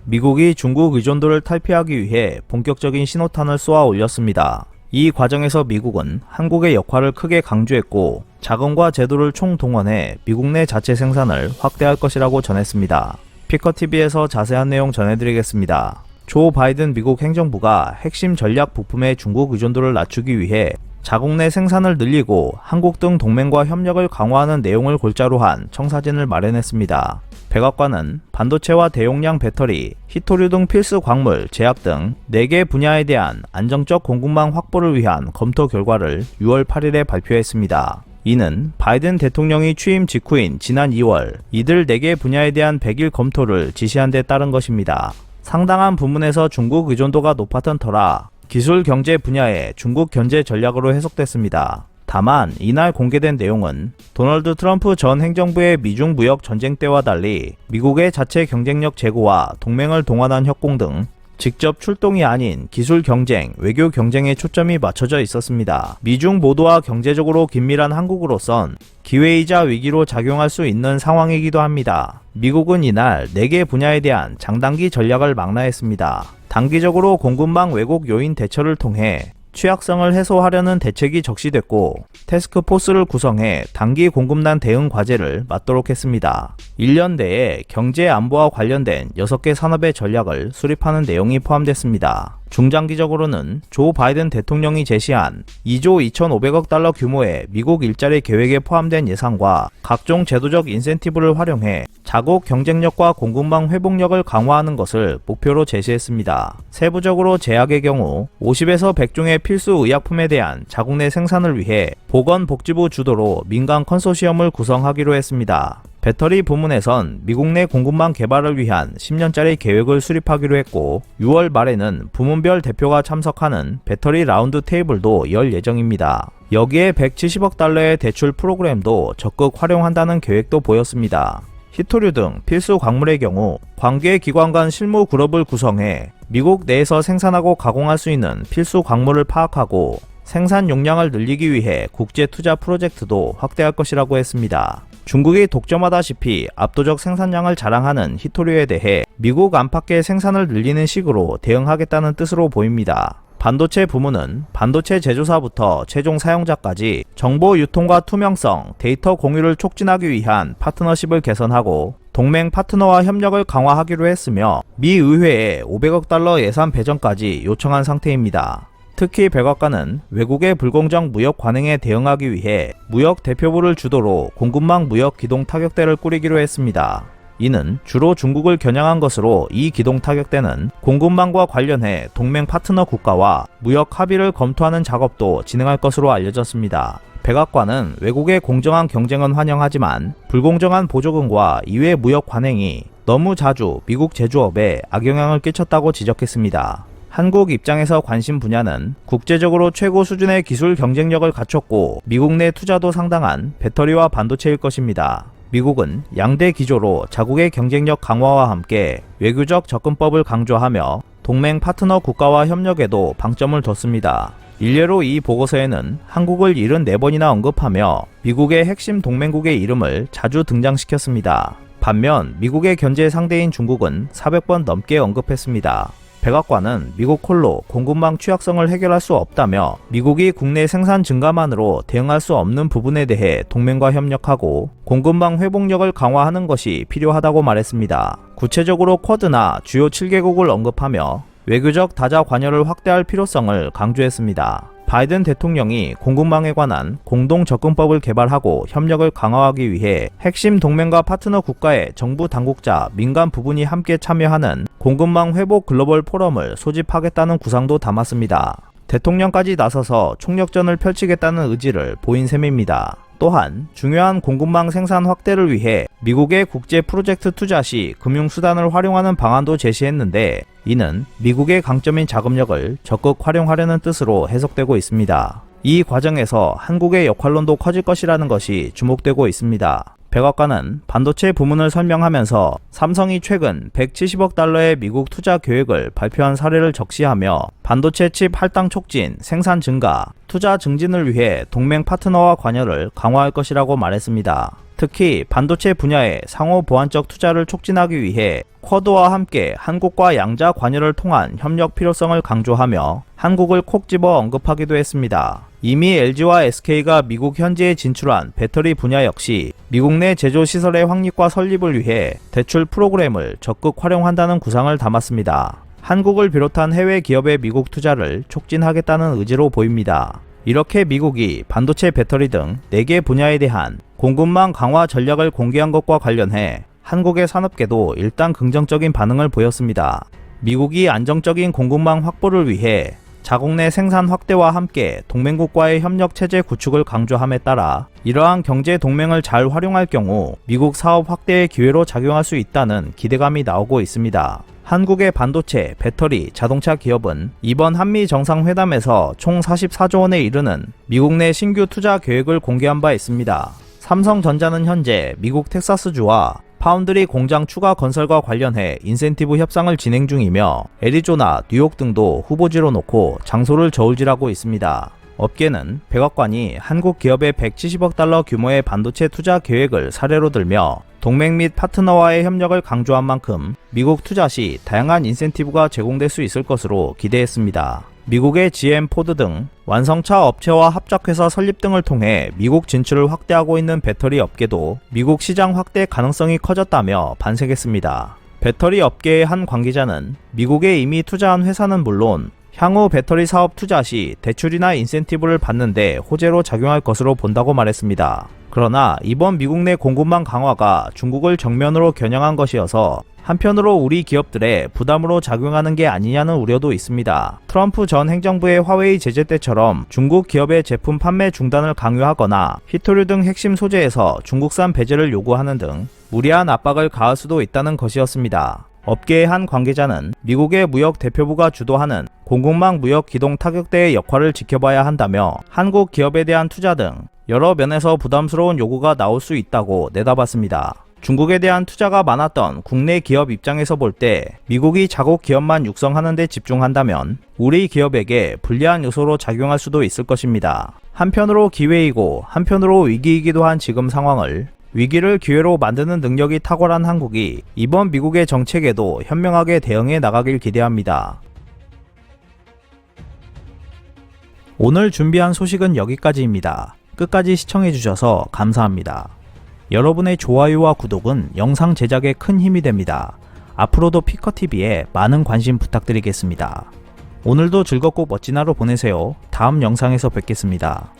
미국이 중국 의존도를 탈피하기 위해 본격적인 신호탄을 쏘아 올렸습니다. 이 과정에서 미국은 한국의 역할을 크게 강조했고 자금과 제도를 총동원해 미국 내 자체 생산을 확대할 것이라고 전했습니다. 피커TV에서 자세한 내용 전해드리겠습니다. 조 바이든 미국 행정부가 핵심 전략 부품의 중국 의존도를 낮추기 위해 자국 내 생산을 늘리고 한국 등 동맹과 협력을 강화하는 내용을 골자로 한 청사진을 마련했습니다. 백악관은 반도체와 대용량 배터리, 히토류 등 필수 광물, 제약 등 4개 분야에 대한 안정적 공급망 확보를 위한 검토 결과를 6월 8일에 발표했습니다. 이는 바이든 대통령이 취임 직후인 지난 2월 이들 4개 분야에 대한 100일 검토를 지시한 데 따른 것입니다. 상당한 부문에서 중국 의존도가 높았던 터라 기술 경제 분야의 중국 견제 전략으로 해석됐습니다. 다만 이날 공개된 내용은 도널드 트럼프 전 행정부의 미중 무역 전쟁 때와 달리 미국의 자체 경쟁력 제고와 동맹을 동원한 협공 등 직접 출동이 아닌 기술 경쟁, 외교 경쟁에 초점이 맞춰져 있었습니다. 미중 모두와 경제적으로 긴밀한 한국으로선 기회이자 위기로 작용할 수 있는 상황이기도 합니다. 미국은 이날 4개 분야에 대한 장단기 전략을 망라했습니다. 단기적으로 공급망 왜곡 요인 대처를 통해 취약성을 해소하려는 대책이 적시됐고 태스크포스를 구성해 단기 공급난 대응 과제를 맡도록 했습니다. 1년 내에 경제 안보와 관련된 6개 산업의 전략을 수립하는 내용이 포함됐습니다. 중장기적으로는 조 바이든 대통령이 제시한 2조 2,500억 달러 규모의 미국 일자리 계획에 포함된 예산과 각종 제도적 인센티브를 활용해 자국 경쟁력과 공급망 회복력을 강화하는 것을 목표로 제시했습니다. 세부적으로 제약의 경우 50에서 100종의 필수 의약품에 대한 자국 내 생산을 위해 보건복지부 주도로 민간 컨소시엄을 구성하기로 했습니다. 배터리 부문에선 미국 내 공급망 개발을 위한 10년짜리 계획을 수립하기로 했고 6월 말에는 부문별 대표가 참석하는 배터리 라운드 테이블도 열 예정입니다. 여기에 170억 달러의 대출 프로그램도 적극 활용한다는 계획도 보였습니다. 히토류 등 필수 광물의 경우 관계 기관 간 실무 그룹을 구성해 미국 내에서 생산하고 가공할 수 있는 필수 광물을 파악하고 생산 용량을 늘리기 위해 국제 투자 프로젝트도 확대할 것이라고 했습니다. 중국이 독점하다시피 압도적 생산량을 자랑하는 히토류에 대해 미국 안팎의 생산을 늘리는 식으로 대응하겠다는 뜻으로 보입니다. 반도체 부문은 반도체 제조사부터 최종 사용자까지 정보 유통과 투명성, 데이터 공유를 촉진하기 위한 파트너십을 개선하고 동맹 파트너와 협력을 강화하기로 했으며 미 의회에 500억 달러 예산 배정까지 요청한 상태입니다. 특히 백악관은 외국의 불공정 무역 관행에 대응하기 위해 무역 대표부를 주도로 공급망 무역 기동 타격대를 꾸리기로 했습니다. 이는 주로 중국을 겨냥한 것으로 이 기동 타격대는 공급망과 관련해 동맹 파트너 국가와 무역 합의를 검토하는 작업도 진행할 것으로 알려졌습니다. 백악관은 외국의 공정한 경쟁은 환영하지만 불공정한 보조금과 이외 무역 관행이 너무 자주 미국 제조업에 악영향을 끼쳤다고 지적했습니다. 한국 입장에서 관심 분야는 국제적으로 최고 수준의 기술 경쟁력을 갖췄고 미국 내 투자도 상당한 배터리와 반도체일 것입니다. 미국은 양대 기조로 자국의 경쟁력 강화와 함께 외교적 접근법을 강조하며 동맹 파트너 국가와 협력에도 방점을 뒀습니다. 일례로 이 보고서에는 한국을 74번이나 언급하며 미국의 핵심 동맹국의 이름을 자주 등장시켰습니다. 반면 미국의 견제 상대인 중국은 400번 넘게 언급했습니다. 백악관은 미국 콜로 공급망 취약성을 해결할 수 없다며 미국이 국내 생산 증가만으로 대응할 수 없는 부분에 대해 동맹과 협력하고 공급망 회복력을 강화하는 것이 필요하다고 말했습니다. 구체적으로 쿼드나 주요 7개국을 언급하며 외교적 다자 관여를 확대할 필요성을 강조했습니다. 바이든 대통령이 공급망에 관한 공동 접근법을 개발하고 협력을 강화하기 위해 핵심 동맹과 파트너 국가의 정부 당국자, 민간 부분이 함께 참여하는 공급망 회복 글로벌 포럼을 소집하겠다는 구상도 담았습니다. 대통령까지 나서서 총력전을 펼치겠다는 의지를 보인 셈입니다. 또한 중요한 공급망 생산 확대를 위해 미국의 국제 프로젝트 투자 시 금융수단을 활용하는 방안도 제시했는데 이는 미국의 강점인 자금력을 적극 활용하려는 뜻으로 해석되고 있습니다. 이 과정에서 한국의 역할론도 커질 것이라는 것이 주목되고 있습니다. 백악관은 반도체 부문을 설명하면서 삼성이 최근 170억 달러의 미국 투자 계획을 발표한 사례를 적시하며 반도체 칩 할당 촉진, 생산 증가, 투자 증진을 위해 동맹 파트너와 관여를 강화할 것이라고 말했습니다. 특히 반도체 분야의 상호 보완적 투자를 촉진하기 위해 쿼드와 함께 한국과 양자 관여를 통한 협력 필요성을 강조하며 한국을 콕 집어 언급하기도 했습니다. 이미 LG와 SK가 미국 현지에 진출한 배터리 분야 역시 미국 내 제조 시설의 확립과 설립을 위해 대출 프로그램을 적극 활용한다는 구상을 담았습니다. 한국을 비롯한 해외 기업의 미국 투자를 촉진하겠다는 의지로 보입니다. 이렇게 미국이 반도체 배터리 등 4개 분야에 대한 공급망 강화 전략을 공개한 것과 관련해 한국의 산업계도 일단 긍정적인 반응을 보였습니다. 미국이 안정적인 공급망 확보를 위해 자국 내 생산 확대와 함께 동맹국과의 협력 체제 구축을 강조함에 따라 이러한 경제 동맹을 잘 활용할 경우 미국 사업 확대의 기회로 작용할 수 있다는 기대감이 나오고 있습니다. 한국의 반도체, 배터리, 자동차 기업은 이번 한미 정상회담에서 총 44조 원에 이르는 미국 내 신규 투자 계획을 공개한 바 있습니다. 삼성전자는 현재 미국 텍사스주와 파운드리 공장 추가 건설과 관련해 인센티브 협상을 진행 중이며 애리조나, 뉴욕 등도 후보지로 놓고 장소를 저울질하고 있습니다. 업계는 백악관이 한국 기업의 170억 달러 규모의 반도체 투자 계획을 사례로 들며 동맹 및 파트너와의 협력을 강조한 만큼 미국 투자 시 다양한 인센티브가 제공될 수 있을 것으로 기대했습니다. 미국의 GM, 포드 등 완성차 업체와 합작회사 설립 등을 통해 미국 진출을 확대하고 있는 배터리 업계도 미국 시장 확대 가능성이 커졌다며 반색했습니다. 배터리 업계의 한 관계자는 미국에 이미 투자한 회사는 물론 향후 배터리 사업 투자 시 대출이나 인센티브를 받는데 호재로 작용할 것으로 본다고 말했습니다. 그러나 이번 미국 내 공급망 강화가 중국을 정면으로 겨냥한 것이어서 한편으로 우리 기업들의 부담으로 작용하는 게 아니냐는 우려도 있습니다. 트럼프 전 행정부의 화웨이 제재 때처럼 중국 기업의 제품 판매 중단을 강요하거나 히토류 등 핵심 소재에서 중국산 배제를 요구하는 등 무리한 압박을 가할 수도 있다는 것이었습니다. 업계의 한 관계자는 미국의 무역 대표부가 주도하는 공급망 무역 기동 타격대의 역할을 지켜봐야 한다며 한국 기업에 대한 투자 등 여러 면에서 부담스러운 요구가 나올 수 있다고 내다봤습니다. 중국에 대한 투자가 많았던 국내 기업 입장에서 볼 때 미국이 자국 기업만 육성하는 데 집중한다면 우리 기업에게 불리한 요소로 작용할 수도 있을 것입니다. 한편으로 기회이고 한편으로 위기이기도 한 지금 상황을 위기를 기회로 만드는 능력이 탁월한 한국이 이번 미국의 정책에도 현명하게 대응해 나가길 기대합니다. 오늘 준비한 소식은 여기까지입니다. 끝까지 시청해주셔서 감사합니다. 여러분의 좋아요와 구독은 영상 제작에 큰 힘이 됩니다. 앞으로도 피커TV에 많은 관심 부탁드리겠습니다. 오늘도 즐겁고 멋진 하루 보내세요. 다음 영상에서 뵙겠습니다.